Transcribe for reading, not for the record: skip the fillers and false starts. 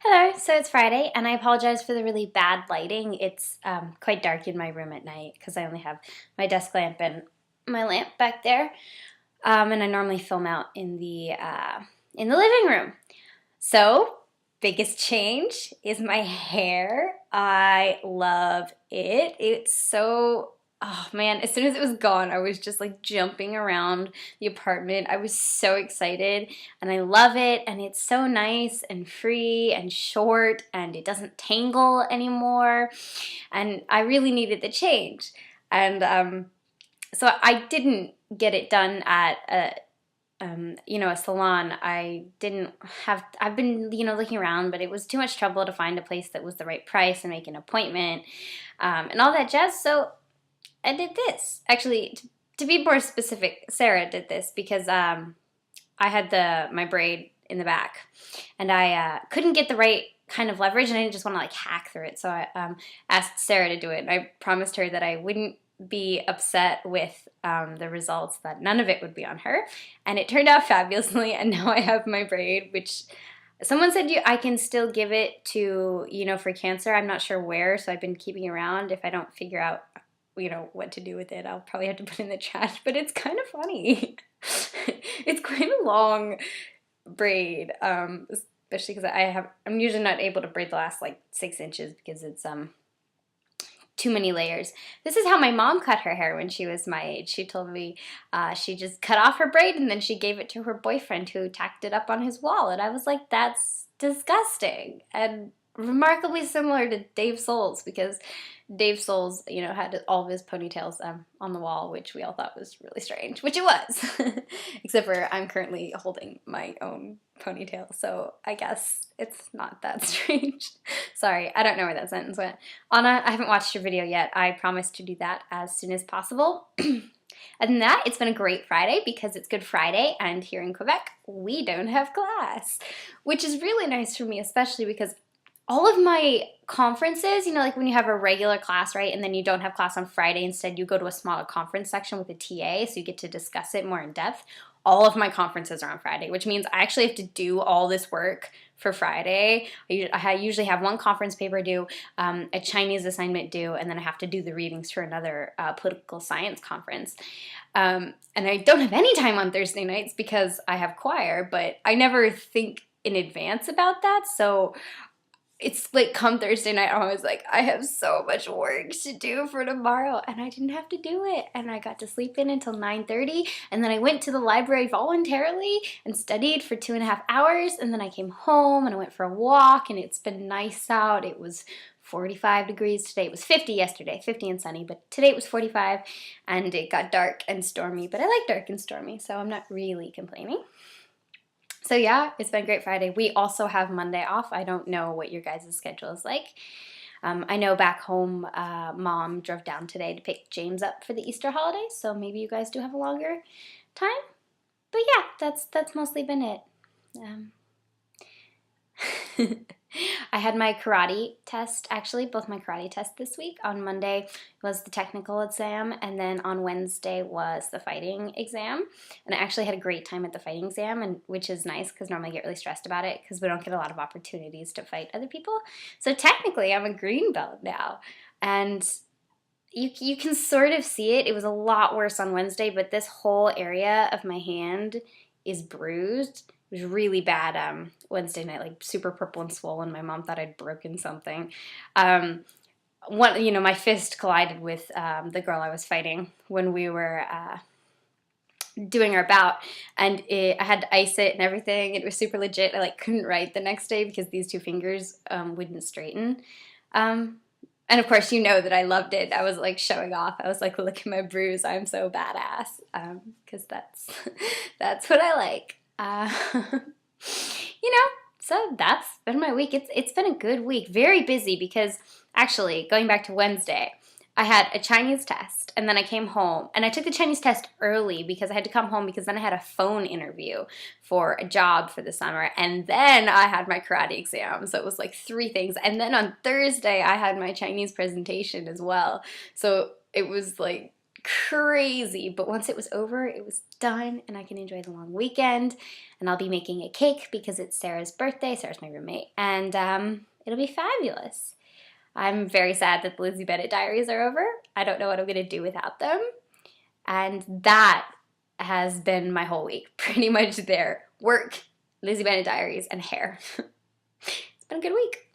Hello, so it's Friday, and I apologize for the really bad lighting. It's quite dark in my room at night because I only have my desk lamp and my lamp back there, and I normally film out in the living room. So, biggest change is my hair. I love it. It's so, oh man, as soon as it was gone, I was just like jumping around the apartment. I was so excited and I love it. And it's so nice and free and short and it doesn't tangle anymore. And I really needed the change. And so I didn't get it done at a salon. I didn't have, I've been, looking around, but it was too much trouble to find a place that was the right price and make an appointment and all that jazz. So I did this. Actually, to be more specific, Sarah did this because I had my braid in the back and I couldn't get the right kind of leverage and I didn't just want to like hack through it. So I asked Sarah to do it and I promised her that I wouldn't be upset with the results, that none of it would be on her. And it turned out fabulously. And now I have my braid, which someone said I can still give it to, for cancer. I'm not sure where, so I've been keeping it around. If I don't figure out, what to do with it, I'll probably have to put it in the trash. But it's kind of funny. It's quite a long braid, especially because I'm usually not able to braid the last like 6 inches because it's too many layers. This is how my mom cut her hair when she was my age. She told me she just cut off her braid and then she gave it to her boyfriend who tacked it up on his wall. And I was like, that's disgusting. And remarkably similar to Dave Souls because Dave Souls, had all of his ponytails on the wall, which we all thought was really strange, which it was. Except for I'm currently holding my own ponytail, so I guess it's not that strange. Sorry, I don't know where that sentence went. Anna, I haven't watched your video yet. I promise to do that as soon as possible. Other than that, it's been a great Friday because it's Good Friday, and here in Quebec, we don't have class, which is really nice for me, especially because all of my conferences, like when you have a regular class, right, and then you don't have class on Friday, instead you go to a smaller conference section with a TA, so you get to discuss it more in depth. All of my conferences are on Friday, which means I actually have to do all this work for Friday. I usually have one conference paper due, a Chinese assignment due, and then I have to do the readings for another political science conference. And I don't have any time on Thursday nights because I have choir, but I never think in advance about that, so it's like come Thursday night, I'm always like, I have so much work to do for tomorrow, and I didn't have to do it, and I got to sleep in until 9:30, and then I went to the library voluntarily and studied for 2.5 hours, and then I came home and I went for a walk, and it's been nice out. It was 45 degrees today. It was 50 yesterday, 50 and sunny, but today it was 45, and it got dark and stormy, but I like dark and stormy, so I'm not really complaining. So yeah, it's been a great Friday. We also have Monday off. I don't know what your guys' schedule is like. I know back home, Mom drove down today to pick James up for the Easter holidays, so maybe you guys do have a longer time. But yeah, that's mostly been it. I had my karate test, actually, both my karate tests this week. On Monday was the technical exam, and then on Wednesday was the fighting exam. And I actually had a great time at the fighting exam, and which is nice because normally I get really stressed about it because we don't get a lot of opportunities to fight other people. So technically, I'm a green belt now. And you can sort of see it. It was a lot worse on Wednesday, but this whole area of my hand is bruised. It was really bad Wednesday night, like super purple and swollen. My mom thought I'd broken something. My fist collided with the girl I was fighting when we were doing our bout, and I had to ice it and everything. It was super legit. I couldn't write the next day because these two fingers wouldn't straighten. And of course, that I loved it. I was showing off. I was like, look at my bruise. I'm so badass. Because that's what I like. So that's been my week. It's been a good week. Very busy because actually, going back to Wednesday, I had a Chinese test, and then I came home, and I took the Chinese test early because I had to come home because then I had a phone interview for a job for the summer, and then I had my karate exam, so it was 3 things, and then on Thursday I had my Chinese presentation as well, so it was crazy. But once it was over, it was done, and I can enjoy the long weekend. And I'll be making a cake because it's Sarah's birthday. Sarah's my roommate, and it'll be fabulous. I'm very sad that the Lizzie Bennet Diaries are over. I don't know what I'm going to do without them. And that has been my whole week, pretty much there. Work, Lizzie Bennet Diaries, and hair. It's been a good week.